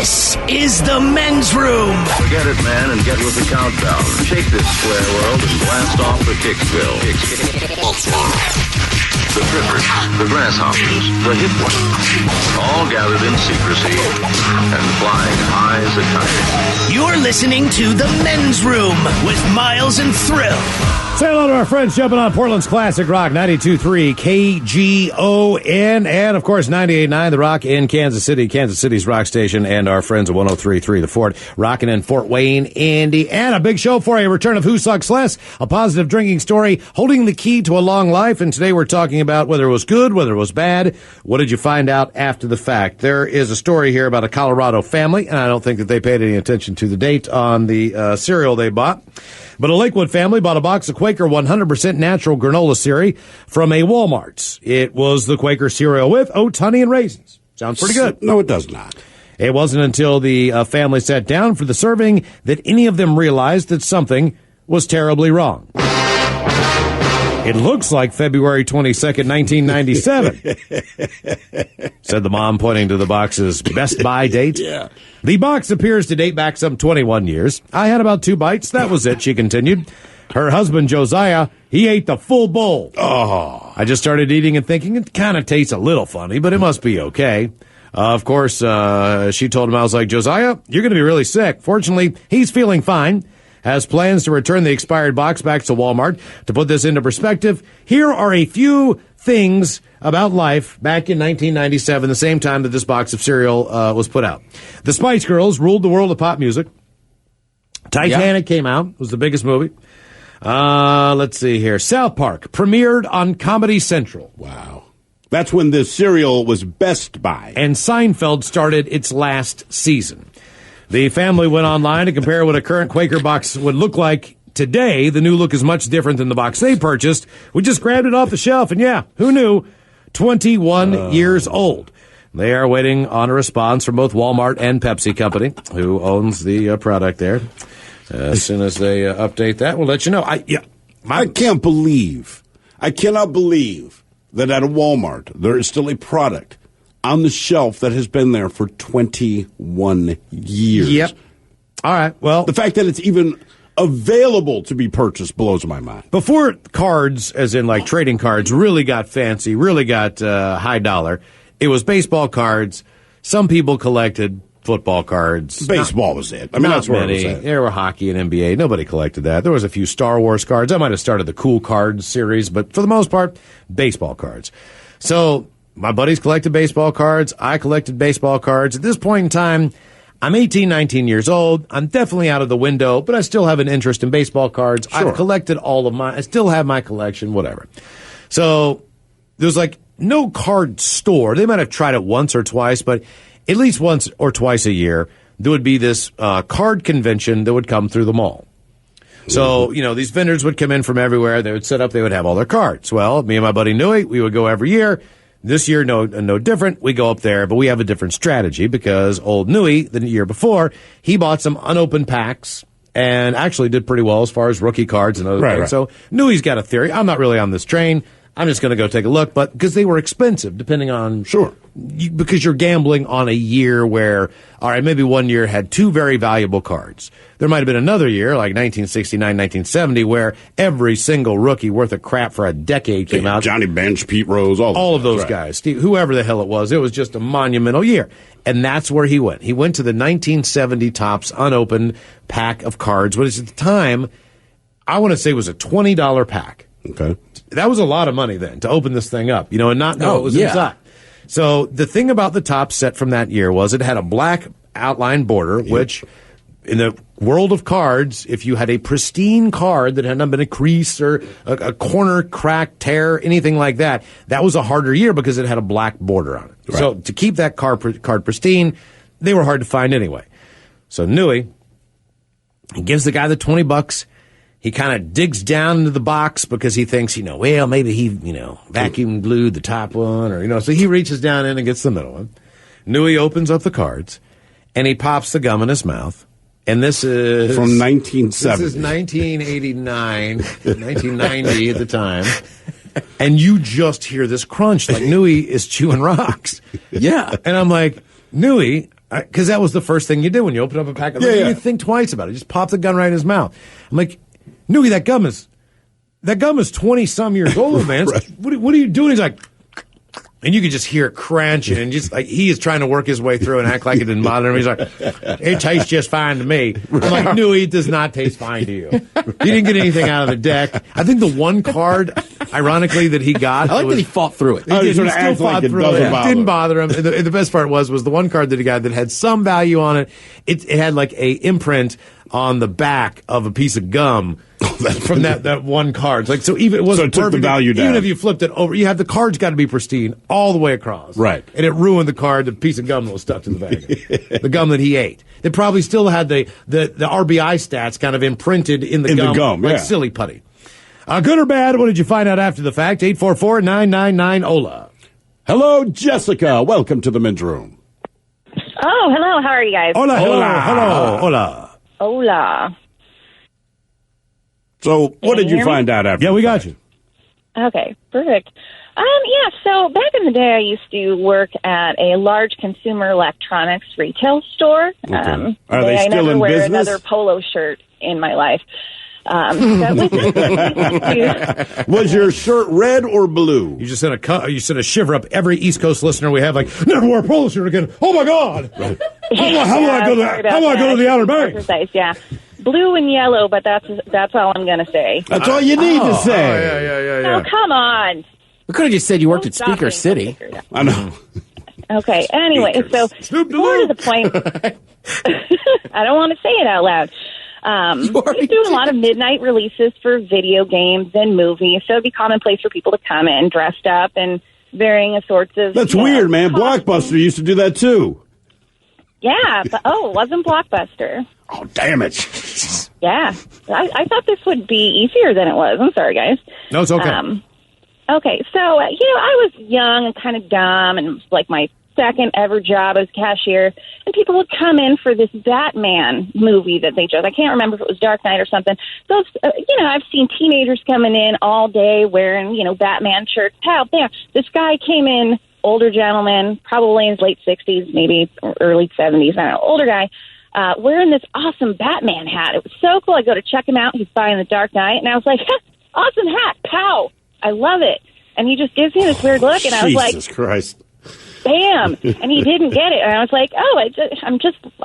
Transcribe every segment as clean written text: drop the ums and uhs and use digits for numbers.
This is the men's room. Forget it, man, and get with the countdown. Shake this square world and blast off for Kicksville. The trippers, the grasshoppers, the hip ones, all gathered in secrecy and flying high as a kite. You're listening to the men's room with Miles and Thrill. Say hello to our friends jumping on Portland's Classic Rock 92.3 KGON and, of course, 98.9 The Rock in Kansas City, Kansas City's rock station, and our friends at 103.3 The Fort, rocking in Fort Wayne, Indiana. Big show for you. Return of Who Sucks Less, a positive drinking story, holding the key to a long life. And today we're talking about whether it was good, whether it was bad. What did you find out after the fact? There is a story here about a Colorado family, and I don't think that they paid any attention to the date on the cereal they bought. But a Lakewood family bought a box of Quaker 100% natural granola cereal from a Walmart. It was the Quaker cereal with oats, honey, and raisins. Sounds pretty good. No, it does not. It wasn't until the family sat down for the serving that any of them realized that something was terribly wrong. It looks like February 22nd, 1997, said the mom, pointing to the box's Best Buy date. Yeah. The box appears to date back some 21 years. I had about 2 bites. That was it, she continued. Her husband, Josiah, he ate the full bowl. Oh. I just started eating and thinking it kind of tastes a little funny, but it must be okay. Of course, she told him, I was like, Josiah, you're going to be really sick. Fortunately, he's feeling fine. Has plans to return the expired box back to Walmart. To put this into perspective, here are a few things about life back in 1997, the same time that this box of cereal was put out. The Spice Girls ruled the world of pop music. Titanic came out, was the biggest movie. Let's see here. South Park premiered on Comedy Central. Wow. That's when the cereal was Best Buy. And Seinfeld started its last season. The family went online to compare what a current Quaker box would look like today. The new look is much different than the box they purchased. We just grabbed it off the shelf, and yeah, who knew? 21 years old. They are waiting on a response from both Walmart and Pepsi Company, who owns the product there. As soon as they update that, we'll let you know. I cannot believe that at a Walmart there is still a product on the shelf that has been there for 21 years. Yep. All right. Well, the fact that it's even available to be purchased blows my mind. Before cards, as in like trading cards, really got fancy, really got high dollar, it was baseball cards. Some people collected football cards. Baseball was it. I mean, that's where it was at. There were hockey and NBA. Nobody collected that. There was a few Star Wars cards. I might have started the Cool Cards series, but for the most part, baseball cards. So my buddies collected baseball cards. I collected baseball cards. At this point in time, I'm 18, 19 years old. I'm definitely out of the window, but I still have an interest in baseball cards. Sure. I've collected all of mine. I still have my collection, whatever. So there's like no card store. They might have tried it once or twice, but at least once or twice a year, there would be this card convention that would come through the mall. So, you know, these vendors would come in from everywhere. They would set up. They would have all their cards. Well, me and my buddy Nui, we would go every year. This year, no different. We go up there, but we have a different strategy because old Nui, the year before, he bought some unopened packs and actually did pretty well as far as rookie cards and other things. Right. So Nui's got a theory. I'm not really on this train. I'm just going to go take a look, but because they were expensive, depending on because you're gambling on a year where, all right, maybe one year had 2 very valuable cards. There might have been another year, like 1969, 1970, where every single rookie worth of crap for a decade came out. Johnny Bench, Pete Rose, all of those guys. Steve, whoever the hell it was just a monumental year. And that's where he went. He went to the 1970 Topps unopened pack of cards, which at the time, I want to say was a $20 pack. Okay. That was a lot of money then to open this thing up, and not know what was inside. So the thing about the Topps set from that year was it had a black outline border, which in the world of cards, if you had a pristine card that had not been a crease or a corner crack, tear, anything like that, that was a harder year because it had a black border on it. Right. So to keep that card pristine, they were hard to find anyway. So Nui, he gives the guy the $20. He kind of digs down into the box because he thinks, well, maybe he, vacuum glued the top one or, so he reaches down in and gets the middle one. Nui opens up the cards and he pops the gum in his mouth. And this is from 1970. This is 1989, 1990 at the time. And you just hear this crunch like Nui is chewing rocks. Yeah. And I'm like, Nui, Because that was the first thing you did when you open up a pack. You didn't think twice about it. Just pop the gun right in his mouth. I'm like, Noogie, that gum is 20-some years old, man. Right. What are you doing? He's like, and you could just hear it crunching, and just like he is trying to work his way through and act like it didn't bother him. He's like, it tastes just fine to me. I'm like, no, it does not taste fine to you. You didn't get anything out of the deck. I think the one card, ironically, that he got. I like that he fought through it. He sort of still acts fought like it through doesn't it. bother Didn't him. bother him. And the best part was the one card that he got that had some value on it. It had like a imprint on the back of a piece of gum from that one card. Like, so even it wasn't So it took the perfect. value down. Even if you flipped it over, you had the card's got to be pristine all the way across. Right. And it ruined the card, the piece of gum that was stuck to the bag. The gum that he ate. It probably still had the RBI stats kind of imprinted in the gum. Like silly putty. Good or bad, what did you find out after the fact? 844-999-OLA. Hello, Jessica. Welcome to the men's room. Oh, hello. How are you guys? Hola, hello, hola. Hola. So, what Can did you you hear find me? out after? Yeah, we the got fact? you. Okay, perfect. Yeah, so back in the day, I used to work at a large consumer electronics retail store. Okay. Are they I still never in wear business? another polo shirt in my life. That was Was your shirt red or blue? You just sent a shiver up every East Coast listener we have. Like, never wear a polo shirt again. Oh my God! How do I go to the Outer Banks? Yeah, blue and yellow, but that's all I'm going to say. That's all you need to say. Yeah. Oh, come on. We could have just said you worked at Stop Speaker being City. so weird. I know. Okay, anyway, so Snoop more to Dogg. the point. I don't want to say it out loud. We do a lot of midnight releases for video games and movies, so it'd be commonplace for people to come in dressed up and varying sorts of... That's you know, weird, man. costumes. Blockbuster used to do that too. Yeah, but, it wasn't Blockbuster. Oh, damn it. Yeah, I thought this would be easier than it was. I'm sorry, guys. No, it's okay. Okay, so, I was young and kind of dumb, and it was like my second ever job as cashier, and people would come in for this Batman movie that they chose. I can't remember if it was Dark Knight or something. So, I've seen teenagers coming in all day wearing, Batman shirts. Hell, damn, this guy came in, older gentleman, probably in his late 60s, maybe early 70s, I don't know, older guy, wearing this awesome Batman hat. It was so cool. I go to check him out. He's buying the Dark Knight, and I was like, awesome hat, pow, I love it. And he just gives me this weird look, and I was like, Jesus Christ. bam, and he didn't get it. And I was like, I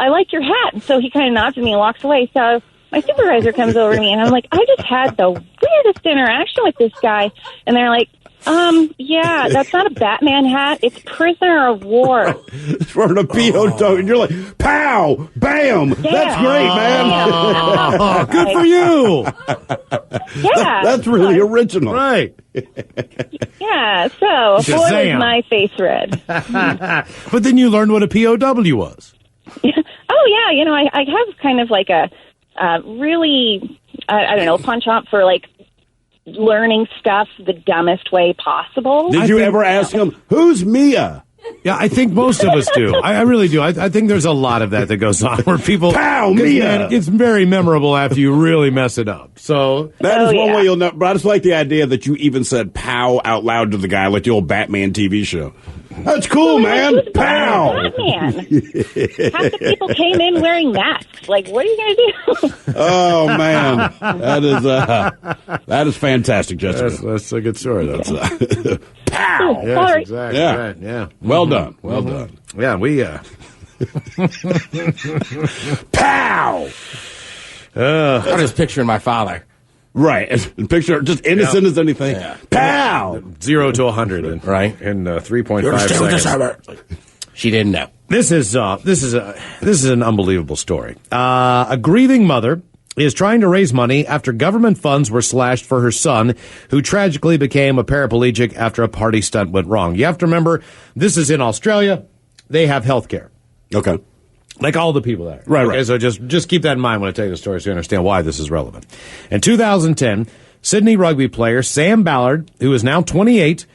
like your hat. And so he kind of nods at me and walks away. So my supervisor comes over to me, and I'm like, I just had the weirdest interaction with this guy. And they're like, yeah, that's not a Batman hat. It's prisoner of war. From a PO, and you're like, pow, bam. Yeah. That's great, man. Oh, good for you. Yeah. That's really original. Right. Yeah, so boy, Shazam. was my face red. But then you learned what a POW was. Oh, yeah, I have kind of like a really, I don't know, punch up for like learning stuff the dumbest way possible. Did you ever ask him, who's Mia? Yeah, I think most of us do. I really do. I think there's a lot of that goes on where people... Pow, 'cause, Mia! man, it's very memorable after you really mess it up. So... That is one yeah. way you'll know. But I just like the idea that you even said pow out loud to the guy like the old Batman TV show. That's cool, man. Who's Pow. Batman? Half the people came in wearing masks. Like, what are you going to do? Oh, man. That is fantastic, Jessica. That's a good story, though. Pow. Yes, Sorry. exactly. Yeah. Right, yeah. Well done. Well done. Yeah, we... Pow. I'm just picturing my father. Right. And picture just innocent as anything. Yeah. Pow. 0 to 100 in, Right. in 3.5 seconds. She didn't know. This is an unbelievable story. A grieving mother is trying to raise money after government funds were slashed for her son, who tragically became a paraplegic after a party stunt went wrong. You have to remember, this is in Australia. They have health care. Okay. Like all the people there. Right, okay, right. So just keep that in mind when I tell you the story so you understand why this is relevant. In 2010, Sydney rugby player Sam Ballard, who is now 28,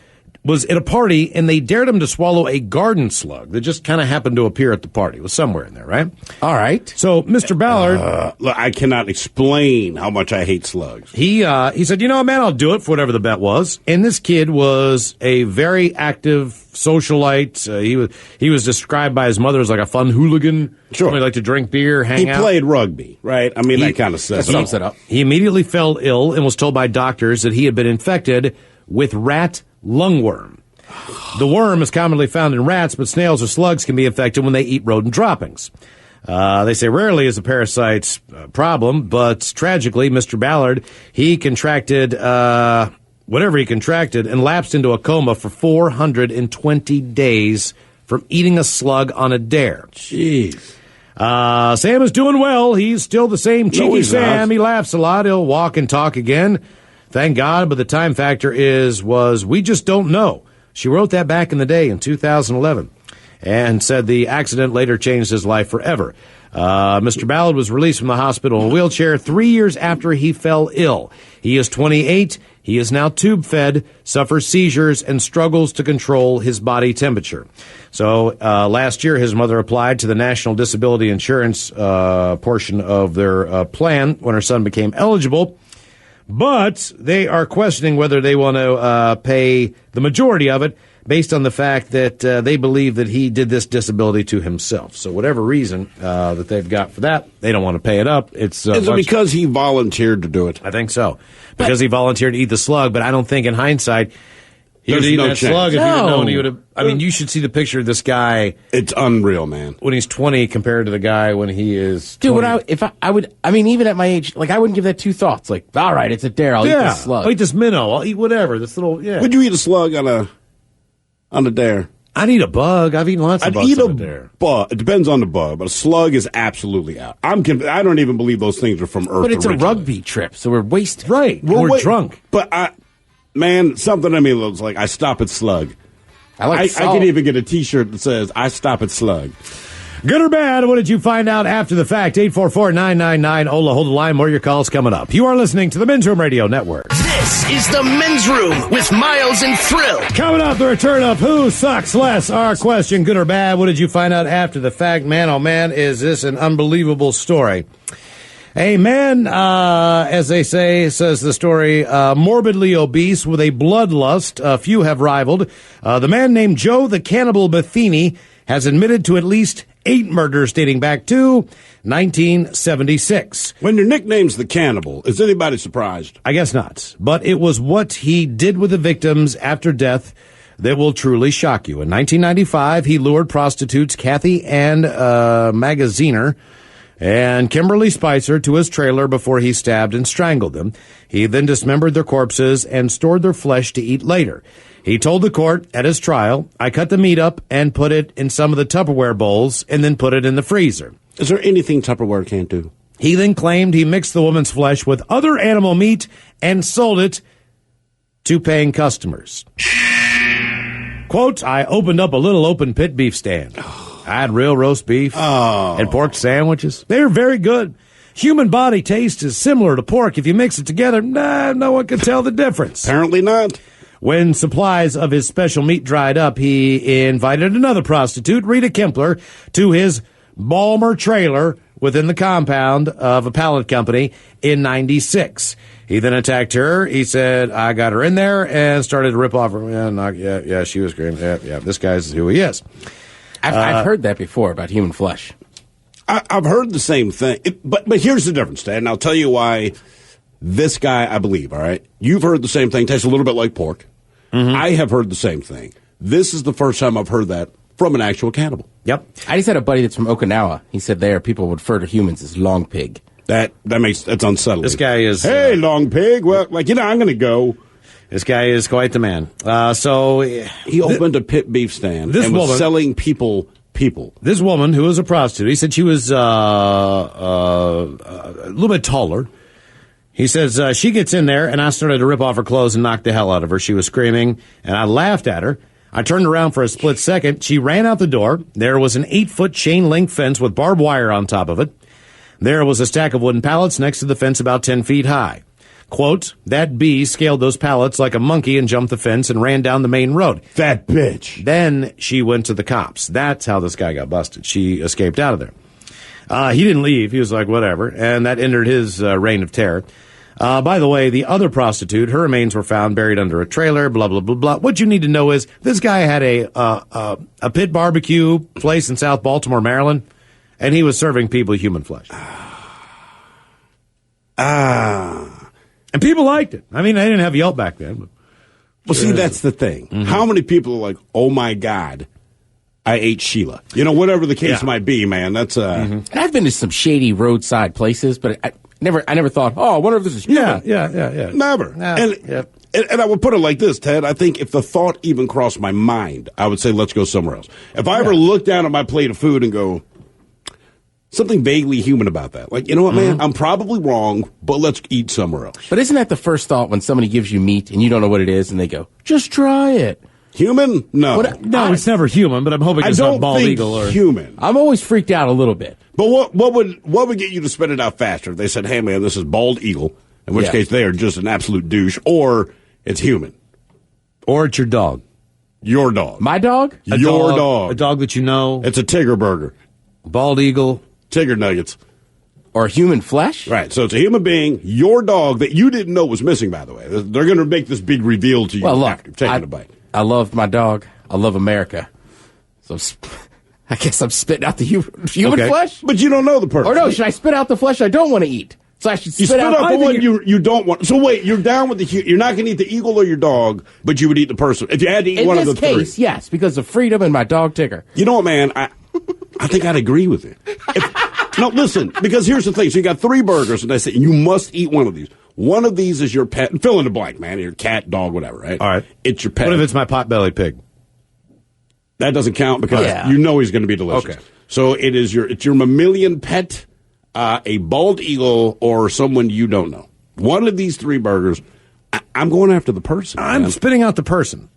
was at a party, and they dared him to swallow a garden slug that just kind of happened to appear at the party. It was somewhere in there, right? All right. So Mr. Ballard, Look, I cannot explain how much I hate slugs. he said, you know, man, I'll do it for whatever the bet was. And this kid was a very active socialite. He was described by his mother as like a fun hooligan. Sure. Somebody liked to drink beer, hang He out. played rugby, right? I mean, that kind of says sums it up. He immediately fell ill and was told by doctors that he had been infected with rat lungworm. The worm is commonly found in rats, but snails or slugs can be infected when they eat rodent droppings. They say rarely is a parasite's problem, but tragically, Mr. Ballard, he contracted whatever he contracted and lapsed into a coma for 420 days from eating a slug on a dare. Jeez. Sam is doing well. He's still the same cheeky he's Sam. not. He laughs a lot. He'll walk and talk again. Thank God, but the time factor was we just don't know. She wrote that back in the day in 2011 and said the accident later changed his life forever. Mr. Ballard was released from the hospital in a wheelchair 3 years after he fell ill. He is 28. He is now tube-fed, suffers seizures, and struggles to control his body temperature. So last year, his mother applied to the National Disability Insurance portion of their plan when her son became eligible. But they are questioning whether they want to pay the majority of it based on the fact that they believe that he did this disability to himself. So whatever reason that they've got for that, they don't want to pay it up. Is it because he volunteered to do it? I think so. Because he volunteered to eat the slug, but I don't think in hindsight he would There's have eaten no that chance. slug if he would have known he No. would have. I mean, you should see the picture of this guy It's unreal, man. when he's 20 compared to the guy when he is 20. Dude, I mean, even at my age, like, I wouldn't give that two thoughts. Like, all right, it's a dare. I'll eat yeah, this slug. I'll eat this minnow. I'll eat whatever. This little, yeah. Would you eat a slug on a dare? I'd eat a bug. I've eaten lots of I'd bugs eat on a a dare. bug. It depends on the bug, but a slug is absolutely out. I don't even believe those things are from Earth. But it's originally. a rugby trip, so we're wasted. Right. Well, We're wait, drunk. But something in me looks like I stop at slug. I like I salt. could even get a T-shirt that says I stop at slug. Good or bad, what did you find out after the fact? 844-999-OLA. Hold the line. More of your calls coming up. You are listening to the Men's Room Radio Network. This is the Men's Room with Miles and Thrill. Coming up, the return of Who Sucks Less? Our question, good or bad, what did you find out after the fact? Man, oh man, is this an unbelievable story. A man, as they say, says the story, morbidly obese with a bloodlust few have rivaled. The man named Joe the Cannibal Matheny has admitted to at least 8 murders dating back to 1976. When your nickname's the Cannibal, is anybody surprised? I guess not. But it was what he did with the victims after death that will truly shock you. In 1995, he lured prostitutes Kathy Ann Magaziner and Kimberly Spicer to his trailer before he stabbed and strangled them. He then dismembered their corpses and stored their flesh to eat later. He told the court at his trial, I cut the meat up and put it in some of the Tupperware bowls and then put it in the freezer. Is there anything Tupperware can't do? He then claimed he mixed the woman's flesh with other animal meat and sold it to paying customers. Quote, I opened up a little open pit beef stand. I had real roast beef and pork sandwiches. They're very good. Human body taste is similar to pork. If you mix it together, no one can tell the difference. Apparently not. When supplies of his special meat dried up, he invited another prostitute, Rita Kempler, to his Balmer trailer within the compound of a pallet company in 96. He then attacked her. He said, I got her in there and started to rip off her. Yeah, she was screaming. Yeah, this guy's who he is. I've heard that before about human flesh. I've heard the same thing. But here's the difference, Dad, and I'll tell you why this guy, I believe, all right? You've heard the same thing. Tastes a little bit like pork. Mm-hmm. I have heard the same thing. This is the first time I've heard that from an actual cannibal. Yep. I just had a buddy that's from Okinawa. He said there people would refer to humans as long pig. That's unsettling. This guy is... Hey, long pig. Well, I'm going to go. This guy is quite the man. He opened a pit beef stand this and was woman, selling people. This woman, who was a prostitute, he said she was a little bit taller. He says she gets in there, and I started to rip off her clothes and knock the hell out of her. She was screaming, and I laughed at her. I turned around for a split second. She ran out the door. There was an 8-foot chain-link fence with barbed wire on top of it. There was a stack of wooden pallets next to the fence about 10 feet high. Quote, that bee scaled those pallets like a monkey and jumped the fence and ran down the main road. That bitch. Then she went to the cops. That's how this guy got busted. She escaped out of there. He didn't leave. He was like, whatever. And that ended his reign of terror. By the way, the other prostitute, her remains were found buried under a trailer, blah, blah, blah, blah. What you need to know is this guy had a pit barbecue place in South Baltimore, Maryland, and he was serving people human flesh. And people liked it. I mean, I didn't have Yelp back then. But well, see, that's the thing. Mm-hmm. How many people are like, oh, my God, I ate Sheila? You know, whatever the case might be, man. That's And I've been to some shady roadside places, but I never thought, oh, I wonder if this is human. Yeah. Never. And I would put it like this, Ted. I think if the thought even crossed my mind, I would say, let's go somewhere else. If I ever look down at my plate of food and go, something vaguely human about that. Like, you know what, man? I'm probably wrong, but let's eat somewhere else. But isn't that the first thought when somebody gives you meat and you don't know what it is and they go, just try it? Human? No. It's never human, but I'm hoping it's not bald eagle or human. I'm always freaked out a little bit. But what would get you to spit it out faster if they said, hey, man, this is bald eagle, in which case they are just an absolute douche, or it's human. Or it's your dog. Your dog. My dog? Your dog. A dog that you know. It's a Tigger burger. Bald eagle. Tigger nuggets. Or human flesh? Right. So it's a human being, your dog, that you didn't know was missing, by the way. They're going to make this big reveal to you after taking a bite. I love my dog. I love America. So I guess I'm spitting out the human flesh? But you don't know the person. Or no, should I spit out the flesh I don't want to eat? So I should spit out the one you don't want. So wait, you're down with you're not going to eat the eagle or your dog, but you would eat the person. If you had to eat one of the three. In this case, yes, because of freedom and my dog Tigger. You know what, man? I think I'd agree with you. No, listen, because here's the thing. So you got 3 burgers, and I say you must eat one of these. One of these is your pet. Fill in the blank, man. Your cat, dog, whatever, right? All right. It's your pet. What if it's my pot-bellied pig? That doesn't count because you know he's going to be delicious. Okay. So it's your mammalian pet, a bald eagle, or someone you don't know. One of these 3 burgers, I'm going after the person. I'm spitting out the person.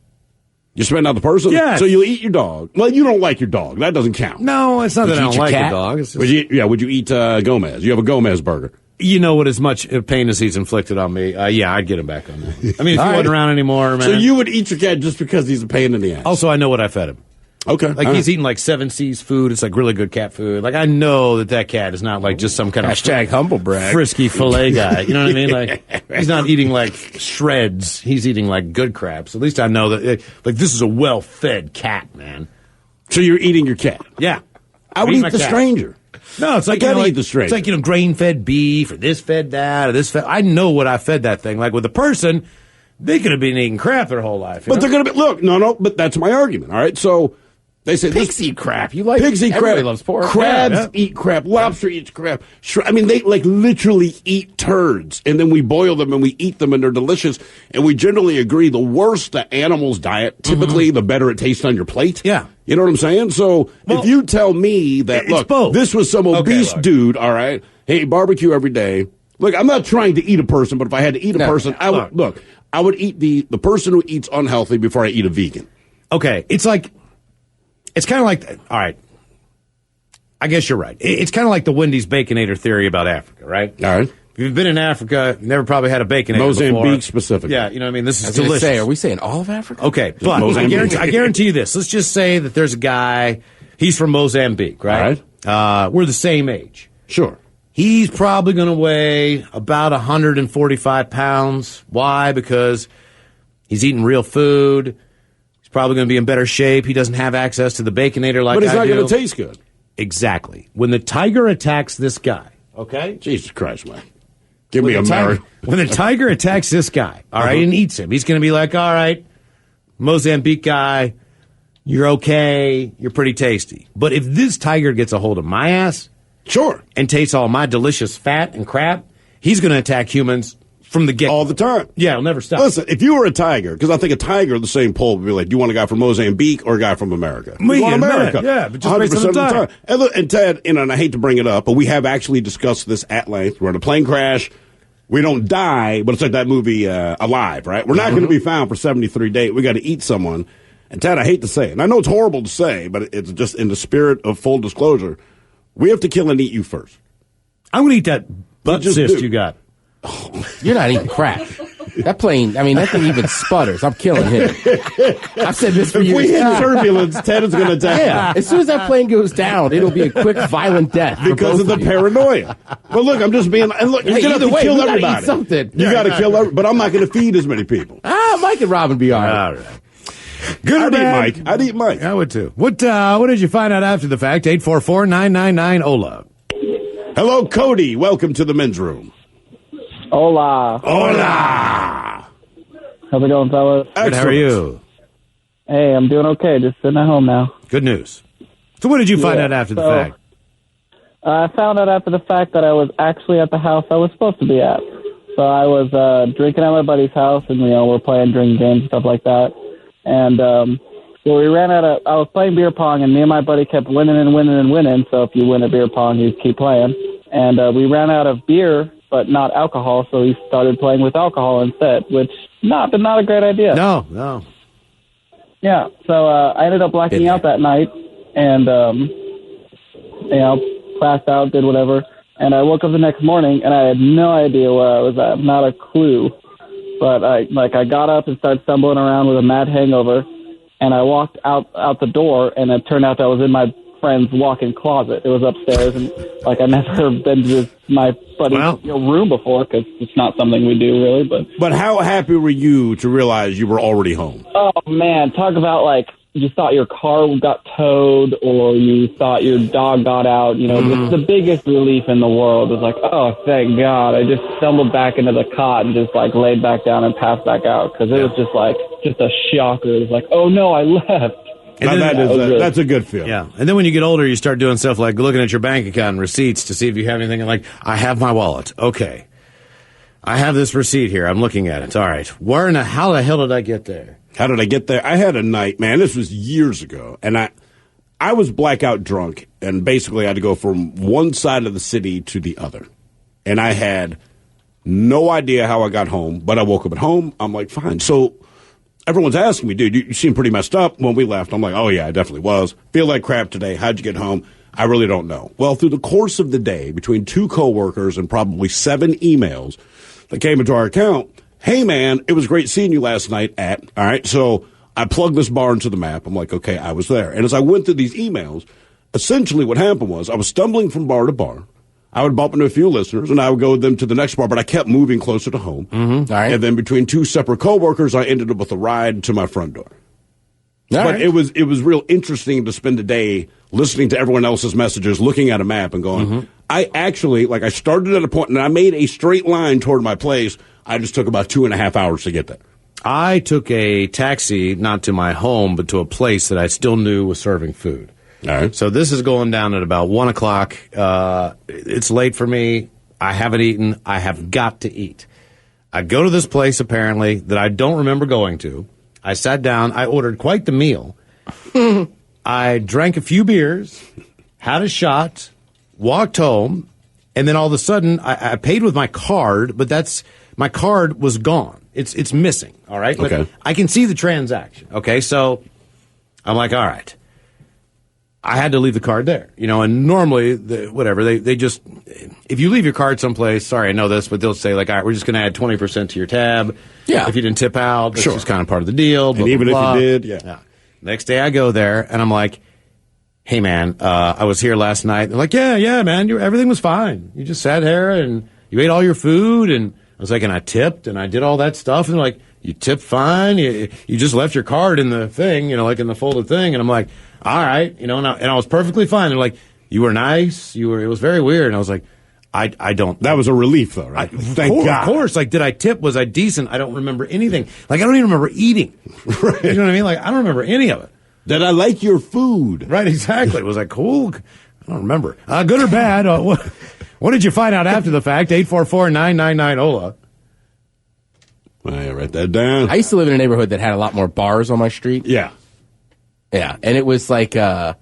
You're spitting out the person? Yeah. So you'll eat your dog. Well, you don't like your dog. That doesn't count. No, it's not that I don't like cat? the dog. It's just, would you eat Gomez? You have a Gomez burger. you know what, as much pain as he's inflicted on me, yeah, I'd get him back on that. I mean, if he wasn't around anymore, man. So you would eat your cat just because he's a pain in the ass? Also, I know what I fed him. Okay. Like, he's eating like 7 C's food. It's like really good cat food. Like, I know that cat is not like just some kind of humble brag frisky filet guy. You know what I mean? Like, he's not eating like shreds. He's eating like good crap. So at least I know that, like, this is a well-fed cat, man. So you're eating your cat? Yeah. I would eat the stranger. No, it's like, eat the stranger. It's like, grain-fed beef, or this fed that, or this fed. I know what I fed that thing. Like, with a person, they could have been eating crap their whole life. But they're going to be, no, but that's my argument, all right? So they say pigs eat crap. You like pigs eat crap. Everybody loves pork. Crabs eat crap. Lobster eats crap. I mean, they like literally eat turds, and then we boil them and we eat them, and they're delicious. And we generally agree the worse the animal's diet, typically the better it tastes on your plate. Yeah. You know what I'm saying? So if you tell me that, look, this was some obese dude, all right, hey, barbecue every day. Look, I'm not trying to eat a person, but if I had to eat a person, I would eat the person who eats unhealthy before I eat a vegan. Okay, it's kind of like, all right, I guess you're right. It's kind of like the Wendy's Baconator theory about Africa, right? All right. If you've been in Africa, you never probably had a Baconator Mozambique before. specifically. Yeah, you know what I mean? This is delicious. Are we saying all of Africa? Okay, but I guarantee you this. Let's just say that there's a guy, he's from Mozambique, right? All right. We're the same age. Sure. He's probably going to weigh about 145 pounds. Why? Because he's eating real food. He's probably going to be in better shape. He doesn't have access to the Baconator like I do. But he's not going to taste good. Exactly. When the tiger attacks this guy, okay? Jesus Christ, man. Give me a mirror. When the tiger attacks this guy, all right, and eats him, he's going to be like, all right, Mozambique guy, you're okay, you're pretty tasty. But if this tiger gets a hold of my ass, sure, and tastes all my delicious fat and crap, he's going to attack humans from the get all the time. Yeah, it'll never stop. Listen, if you were a tiger, because I think a tiger in the same poll would be like, do you want a guy from Mozambique or a guy from America? Me, want America. Yeah, but just based on the time. And Ted, and I hate to bring it up, but we have actually discussed this at length. We're in a plane crash. We don't die, but it's like that movie Alive, right? We're not going to be found for 73 days. We got to eat someone. And Ted, I hate to say it, and I know it's horrible to say, but it's just in the spirit of full disclosure, we have to kill and eat you first. I'm going to eat that butt cyst you got. Oh, You're not eating crap. That plane, I mean, that thing even sputters. I'm killing him. I've said this for If years. we hit turbulence, Ted is going to die. Yeah, as soon as that plane goes down, it'll be a quick, violent death. Because of the paranoia. But look, I'm just being. And look, you're going to have to kill everybody. Something. You got to kill everybody. But I'm not going to feed as many people. Mike and Robin be all right. All right. Good or bad? I'd eat Mike. I would too. What did you find out after the fact? 844-999-OLA. Hello, Cody. Welcome to the men's room. Hola. Hola. How's it going, fellas? Good, how are you? Hey, I'm doing okay. Just sitting at home now. Good news. So what did you find out after the fact? I found out after the fact that I was actually at the house I was supposed to be at. So I was drinking at my buddy's house, and, we're playing drinking games and stuff like that. And so we ran out of – I was playing beer pong, and me and my buddy kept winning and winning and winning. So if you win a beer pong, you keep playing. And we ran out of beer, but not alcohol, so we started playing with alcohol instead, which not a great idea. No. Yeah, so I ended up blacking out that night and, passed out, did whatever. And I woke up the next morning, and I had no idea where I was at, not a clue. But I got up and started stumbling around with a mad hangover, and I walked out the door, and it turned out that I was in my friend's walk-in closet. It was upstairs, and I never been to my buddy's room before because it's not something we do really. But how happy were you to realize you were already home? Oh man, talk about you thought your car got towed or you thought your dog got out. It's the biggest relief in the world. It was oh thank God! I just stumbled back into the cot and just laid back down and passed back out because it was just a shocker. It was oh no, I left. And that's a good feeling. Yeah. And then when you get older, you start doing stuff like looking at your bank account and receipts to see if you have anything I have my wallet. Okay. I have this receipt here. I'm looking at it. All right. How the hell did I get there? How did I get there? I had a night, man, this was years ago, and I was blackout drunk, and basically I had to go from one side of the city to the other. And I had no idea how I got home, but I woke up at home. I'm fine. So everyone's asking me, dude, you seem pretty messed up when we left. I'm oh, yeah, I definitely was. Feel like crap today. How'd you get home? I really don't know. Well, through the course of the day, between 2 coworkers and probably 7 emails that came into our account, hey, man, it was great seeing you last night at, all right, so I plugged this bar into the map. I'm okay, I was there. And as I went through these emails, essentially what happened was I was stumbling from bar to bar. I would bump into a few listeners, and I would go with them to the next bar, but I kept moving closer to home. Mm-hmm. All right. And then between 2 separate coworkers, I ended up with a ride to my front door. But it was real interesting to spend a day listening to everyone else's messages, looking at a map and going, I actually, I started at a point, and I made a straight line toward my place. I just took about 2.5 hours to get there. I took a taxi, not to my home, but to a place that I still knew was serving food. All right. So this is going down at about 1 o'clock. It's late for me. I haven't eaten. I have got to eat. I go to this place, apparently, that I don't remember going to. I sat down. I ordered quite the meal. I drank a few beers, had a shot, walked home, and then all of a sudden, I paid with my card, but my card was gone. It's missing, all right? Okay. But I can see the transaction, okay? So I'm all right. I had to leave the card there, and normally, they just, if you leave your card someplace, sorry, I know this, but they'll say, all right, we're just going to add 20% to your tab. Yeah. If you didn't tip out, that's just kind of part of the deal. Blah, and even blah, blah. if you did, yeah. Next day I go there, and I'm hey, man, I was here last night. They're yeah, man, everything was fine. You just sat here, and you ate all your food, and I was and I tipped, and I did all that stuff, and they're you tipped fine. You just left your card in the thing, in the folded thing, and I'm all right, and I was perfectly fine. They're you were nice. It was very weird. And I was I don't. That was a relief, though, right? Thank God. Of course. Did I tip? Was I decent? I don't remember anything. I don't even remember eating. Right. You know what I mean? I don't remember any of it. Did I like your food? Right, exactly. Was I cool? I don't remember. Good or bad? What did you find out after the fact? 844-999-OLA. I write that down. I used to live in a neighborhood that had a lot more bars on my street. Yeah. Yeah, and it was Okay.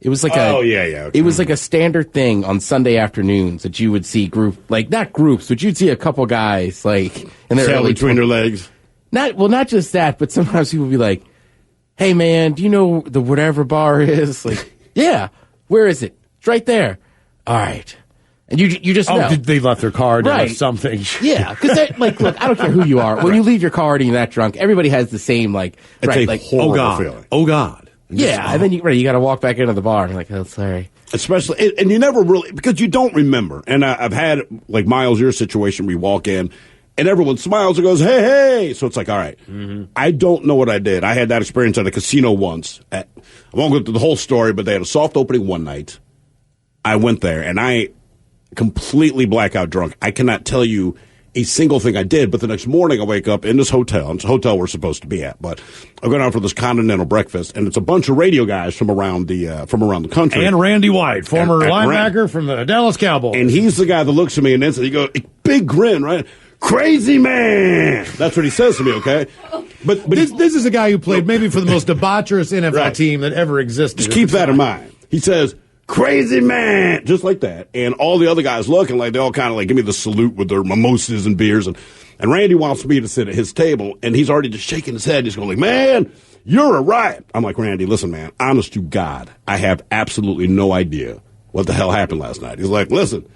It was like a standard thing on Sunday afternoons that you would see not groups, but you'd see a couple guys in their early between their legs. Not just that, but sometimes people would be hey man, do you know the whatever bar is? Yeah, where is it? It's right there. All right. And you just know. They left their card or Right. something. Yeah, because like, look, I don't care who you are. When you leave your car and you're that drunk, everybody has the same It's right, a like, horrible Oh God. feeling. Oh God. yeah, and then you got to walk back into the bar and like, oh, sorry. Especially, and you never really, because you don't remember. And I've had, like, Miles, your situation where you walk in and everyone smiles and goes, hey, hey. So it's like, all right, I don't know what I did. I had that experience at a casino once. I won't go through the whole story, but they had a soft opening one night. I went there and I completely blackout drunk. I cannot tell you a single thing I did, but the next morning I wake up in this hotel. It's a hotel we're supposed to be at, but I go down for this continental breakfast, and it's a bunch of radio guys from around the country. And Randy White, former And linebacker from the Dallas Cowboys. And he's the guy that looks at me and then he goes, big grin, right? Crazy man. That's what he says to me, okay? But this is a guy who played maybe for the most debaucherous NFL Right. team that ever existed. just keep that in mind. He says, crazy man, just like that. And all the other guys looking like they all kind of like give me the salute with their mimosas and beers. And Randy wants me to sit at his table, and he's already just shaking his head. He's going like, man, you're a riot. I'm like, Randy, listen, man, honest to God, I have absolutely no idea what the hell happened last night. He's like, listen,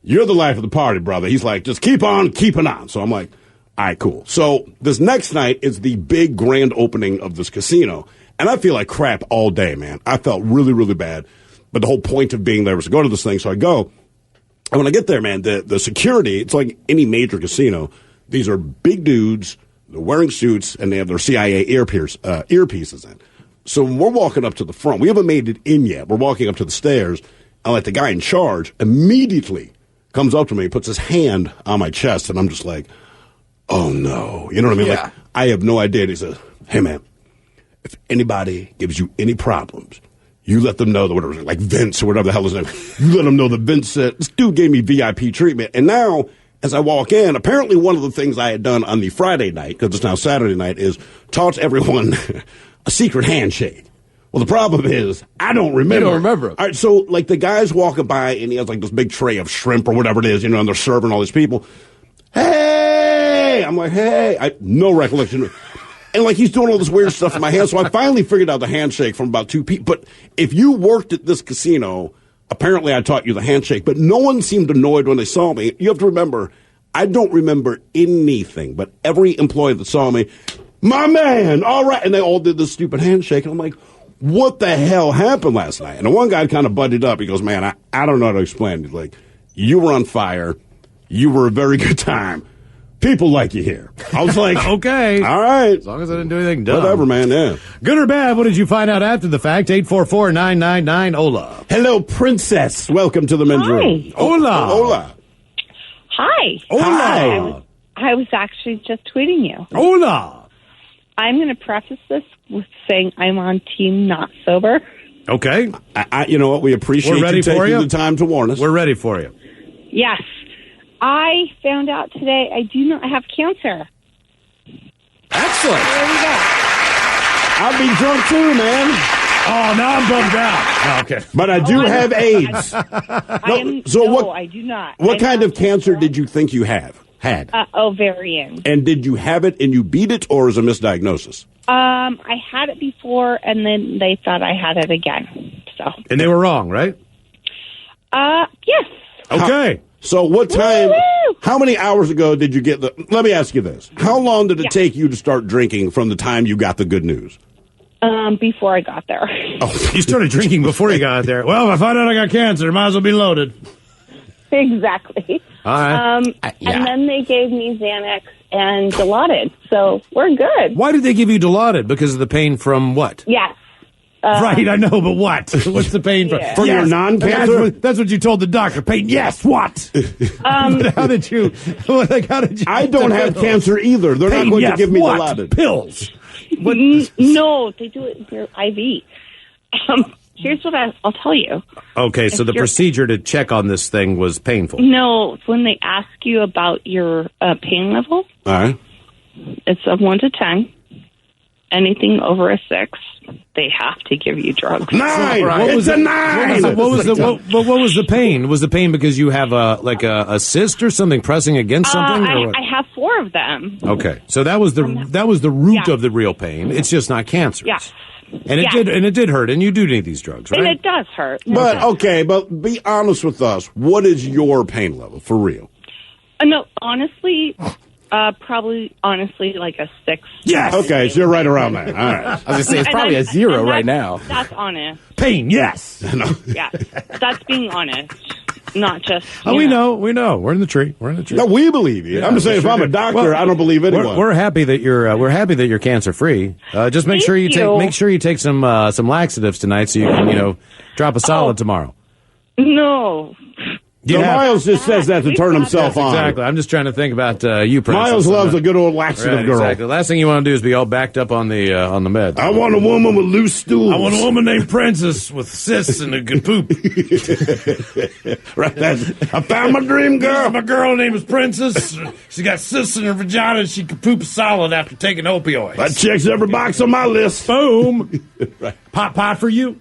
you're the life of the party, brother. He's like, just keep on keeping on. So I'm like, all right, cool. So this next night is the big grand opening of this casino, and I feel like crap all day, man. I felt really, really bad. But the whole point of being there was to go to this thing. So I go. And when I get there, man, the security, it's like any major casino. These are big dudes. They're wearing suits, and they have their CIA earpieces in. So when we're walking up to the front, we haven't made it in yet. We're walking up to the stairs, and like the guy in charge immediately comes up to me, puts his hand on my chest, and I'm just like, oh, no. You know what I mean? Yeah. Like, I have no idea. And he says, hey, man, if anybody gives you any problems, you let them know that whatever, like Vince or whatever the hell his name. You let them know that Vince said, this dude gave me VIP treatment. And now, as I walk in, apparently one of the things I had done on the Friday night, because it's now Saturday night, is taught everyone a secret handshake. Well, the problem is, I don't remember. You don't remember. All right, so, like, the guy's walking by, and he has, like, this big tray of shrimp or whatever it is, and they're serving all these people. Hey! I'm like, hey! No recollection. And, like, he's doing all this weird stuff in my hand. So I finally figured out the handshake from about two people. But if you worked at this casino, apparently I taught you the handshake. But no one seemed annoyed when they saw me. You have to remember, I don't remember anything. But every employee that saw me, my man, all right. And they all did this stupid handshake. And I'm like, what the hell happened last night? And the one guy kind of butted up. He goes, man, I don't know how to explain it. He's like, you were on fire. You were a very good time. People like you here. I was like, okay. All right. As long as I didn't do anything dumb. Whatever, man, yeah. Good or bad, what did you find out after the fact? 844-999-OLA. Hello, princess. Welcome to the men's Hi. room. Hola. Hola. Hi. Hola. I was actually just tweeting you. Hola. I'm going to preface this with saying I'm on team not sober. Okay. You know what? We appreciate We're ready you taking for you. the time to warn us. We're ready for you. Yes. I found out today I do not have cancer. Excellent. There we go. I'll be drunk too, man. Oh, now I'm bummed out. Oh, okay. But I do have AIDS. I do not. What I'm kind not of cancer sober. did you think you had? Ovarian. And did you have it and you beat it, or is it a misdiagnosis? I had it before, and then they thought I had it again. So. And they were wrong, right? Yes. Okay. So what time, Woo-hoo! how many hours ago did you get let me ask you this. How long did it take you to start drinking from the time you got the good news? Before I got there. Oh, You started drinking before you got there. Well, if I find out I got cancer, might as well be loaded. Exactly. All right. Yeah. And then they gave me Xanax and Dilaudid, so we're good. Why did they give you Dilaudid? Because of the pain from what? Yes. Right, I know, but what? What's the pain from? Yeah. For your non-cancer? That's what you told the doctor. Pain, yes, what? But how did you, how did you? I don't have cancer either. They're Pain, not going yes, to give me what? Dilaudid. Pills. What? No, they do it through IV. Here's what I'll tell you. Okay, so the procedure to check on this thing was painful. No, when they ask you about your pain level, All right. it's a 1 to 10. Anything over a 6, they have to give you drugs. 9. What was It's a the- 9. What was the pain? Was the pain because you have a cyst or something pressing against something? or what? I have 4 of them. Okay, so that was the root Yeah. of the real pain. It's just not cancerous. Yeah. And it did hurt, and you do need these drugs, right? And it does hurt. But be honest with us. What is your pain level, for real? No, honestly, probably like a 6. Yes. Okay, so you're right around there. All right. I was going to say, it's probably a 0 right now. That's honest. Pain, yes. Yeah, that's being honest. Not just. We know. We're in the tree. No, we believe you. I'm just saying, if I'm a doctor, I don't believe anyone. We're happy that you're cancer free. Just make sure you take some laxatives tonight, so you can drop a solid tomorrow. No. Miles just says that to turn himself on. Exactly. I'm just trying to think about you, Princess. Miles loves a good old laxative girl. Exactly. The last thing you want to do is be all backed up on the meds. I want a woman with loose stools. I want a woman named Princess with cysts and a good poop. Right. I found my dream girl. My girl name is Princess. She got cysts in her vagina and she can poop solid after taking opioids. That checks every box on my list. Boom. Right. Pot for you.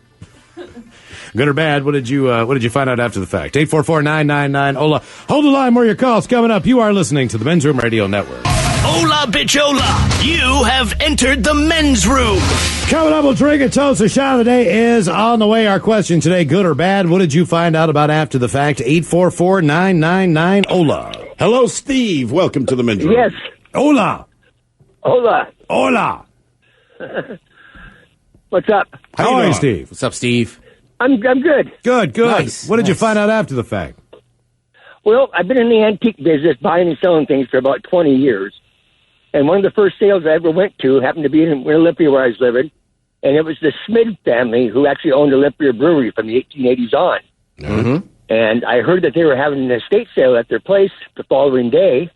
Good or bad? What did you find out after the fact? 844-999 Ola. Hold the line. More of your calls coming up. You are listening to the Men's Room Radio Network. Hola, bichola. You have entered the men's room. Coming up, we'll drink a toast. The shot of the day is on the way. Our question today, good or bad? What did you find out about after the fact? 844-999 Ola. Hello, Steve. Welcome to the Men's Room. Yes. Ola. Hola. Hola. What's up? How are you, Steve? What's up, Steve? I'm good. Good. Nice. What did you find out after the fact? Well, I've been in the antique business, buying and selling things for about 20 years. And one of the first sales I ever went to happened to be in Olympia, where I was living. And it was the Smid family who actually owned Olympia Brewery from the 1880s on. Mm-hmm. And I heard that they were having an estate sale at their place the following day.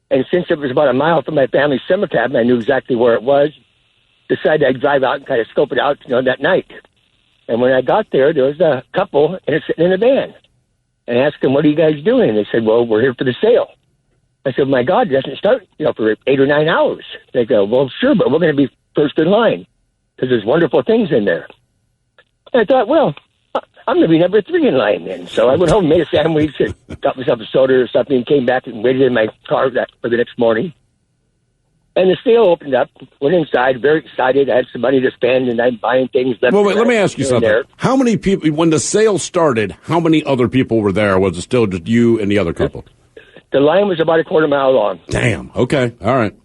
And since it was about a mile from my family's summer cabin, I knew exactly where it was. Decided I'd drive out and kind of scope it out, that night. And when I got there was a couple and it's sitting in a van. And I asked them, "What are you guys doing?" And they said, "Well, we're here for the sale." I said, "My God, it doesn't start, for 8 or 9 hours." They go, "Well, sure, but we're going to be first in line because there's wonderful things in there." And I thought, well, I'm going to be number 3 in line then. So I went home, made a sandwich, and got myself a soda or something, and came back and waited in my car for the next morning. And the sale opened up, went inside, very excited. I had some money to spend, and I'm buying things. Wait, let me ask you something. How many people, when the sale started, how many other people were there? Was it still just you and the other couple? The line was about a quarter mile long. Damn. Okay. All right.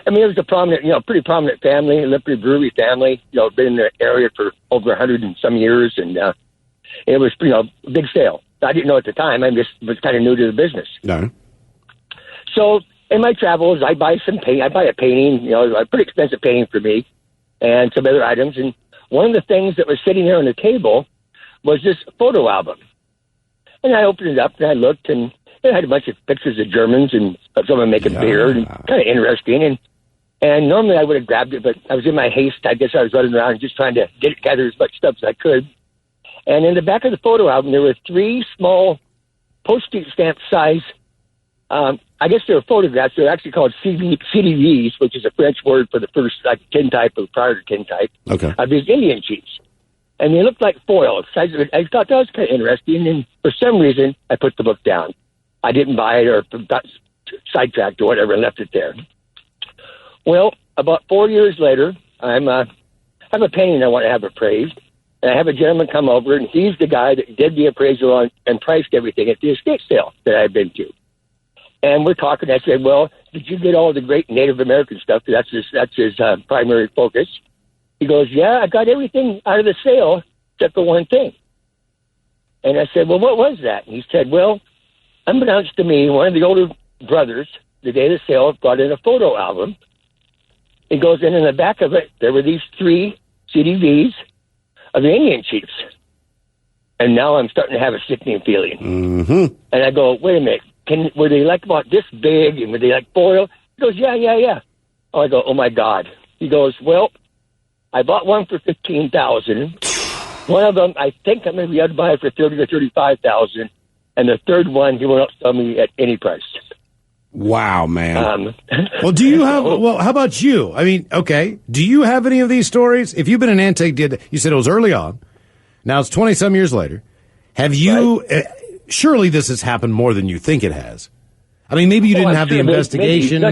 I mean, it was a prominent, pretty prominent family, Olympia Brewery family. Been in the area for over 100 and some years, and it was, a big sale. I didn't know at the time. I just was kind of new to the business. No. So in my travels, I buy some paint. I buy a painting, a pretty expensive painting for me, and some other items. And one of the things that was sitting there on the table was this photo album. And I opened it up and I looked, and it had a bunch of pictures of Germans and someone making beer, and kind of interesting. And normally I would have grabbed it, but I was in my haste. I guess I was running around just trying to gather as much stuff as I could. And in the back of the photo album, there were 3 small postage stamp size. I guess they're photographs. They're actually called CDVs, which is a French word for the first tintype or prior to tintype of these Indian chiefs. And they looked like foil. I thought that was kind of interesting, and for some reason, I put the book down. I didn't buy it or got sidetracked or whatever and left it there. Well, about 4 years later, I have a painting I want to have appraised, and I have a gentleman come over, and he's the guy that did the appraisal on and priced everything at the estate sale that I've been to. And we're talking. I said, "Well, did you get all the great Native American stuff? That's his primary focus." He goes, "Yeah, I got everything out of the sale except for one thing." And I said, "Well, what was that?" And he said, "Well, unbeknownst to me, one of the older brothers, the day of the sale, brought in a photo album." He goes, and in the back of it, there were these 3 CDVs of the Indian chiefs. And now I'm starting to have a sickening feeling. Mm-hmm. And I go, "Wait a minute. Were they like about this big, and were they like foil?" He goes, yeah. Oh, I go, "Oh my God." He goes, "Well, I bought one for $15,000. One of them, I think I'm going to be able to buy it for $30,000 or $35,000, and the third one, he won't sell me at any price." Wow, man. Well, do you have? Well, how about you? I mean, okay. Do you have any of these stories? If you've been an antique, you said it was early on. Now it's 20 some years later. Have you? Right. Surely this has happened more than you think it has. I mean, maybe you didn't have the investigation.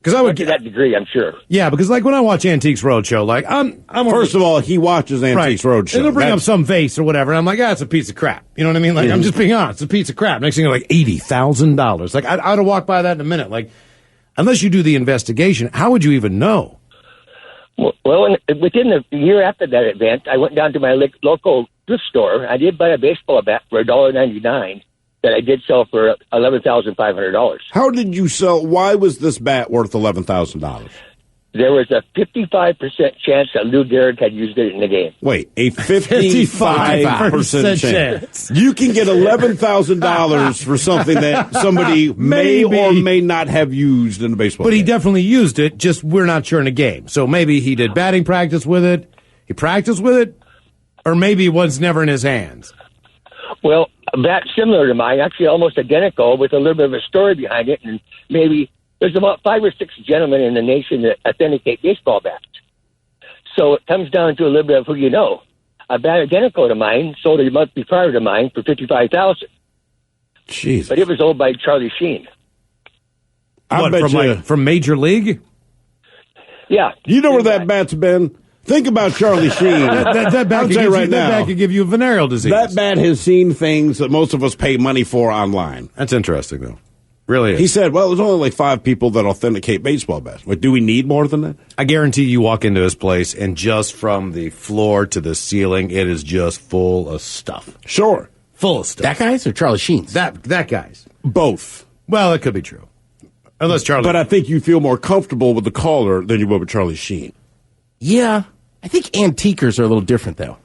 Because I would to that degree, I'm sure. Yeah, because like when I watch Antiques Roadshow, like I'm First of all, he watches Antiques Roadshow. And they'll bring up some vase or whatever, and I'm like, it's a piece of crap. You know what I mean? Like I'm just being honest, it's a piece of crap. Next thing you're like $80,000. Like I'd have walked by that in a minute. Like unless you do the investigation, how would you even know? Well, within the year after that event, I went down to my local thrift store. I did buy a baseball bat for $1.99 that I did sell for $11,500. How did you sell? Why was this bat worth $11,000? There was a 55% chance that Lou Gehrig had used it in the game. Wait, a 55% chance. You can get $11,000 for something that somebody may or may not have used in a baseball game. But he definitely used it, just we're not sure in a game. So maybe he did batting practice with it, he practiced with it, or maybe it was never in his hands. Well, a bat similar to mine, actually almost identical, with a little bit of a story behind it, and maybe there's about 5 or 6 gentlemen in the nation that authenticate baseball bats. So it comes down to a little bit of who you know. A bat identical to mine sold a month prior to mine for $55,000. Jeez. But it was owned by Charlie Sheen. From Major League? Yeah. You know where that bat's been? Think about Charlie Sheen. that bat could give you a venereal disease. That bat has seen things that most of us pay money for online. That's interesting, though. Really is. He said, well, there's only like 5 people that authenticate baseball bats. Like, do we need more than that? I guarantee you walk into his place, and just from the floor to the ceiling, it is just full of stuff. Sure. Full of stuff. That guy's or Charlie Sheen's? That guy's. Both. Well, it could be true. Unless Charlie. But I think you feel more comfortable with the caller than you would with Charlie Sheen. Yeah. I think antiquers are a little different, though.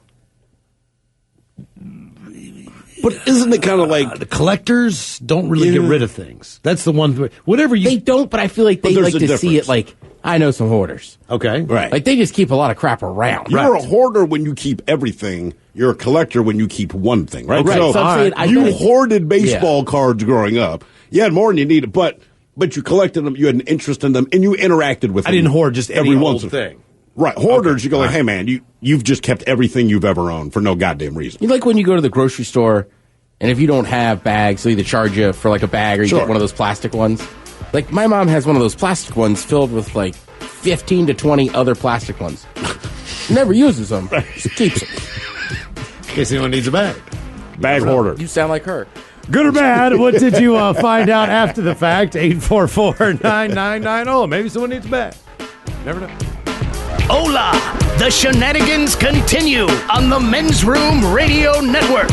But isn't it kind of like... the collectors don't really get rid of things. That's the one... Whatever you... They don't, but I feel like they like to see it like... I know some hoarders. Okay. Right. Like, they just keep a lot of crap around. You're a hoarder when you keep everything. You're a collector when you keep one thing, right? Right. So I'm saying, you hoarded baseball cards growing up. You had more than you needed, but you collected them, you had an interest in them, and you interacted with them. I didn't hoard just every old thing. Right. Hoarders, you go like, hey, man, you've just kept everything you've ever owned for no goddamn reason. You like when you go to the grocery store, and if you don't have bags, they'll either charge you for like a bag or you get one of those plastic ones. Like, my mom has one of those plastic ones filled with like 15 to 20 other plastic ones. Never uses them. Just keeps them. In case anyone needs a bag. Bag hoarder. You sound like her. Good or bad, what did you find out after the fact? 844-9990. Maybe someone needs a bag. Never know. Hola! The shenanigans continue on the Men's Room Radio Network.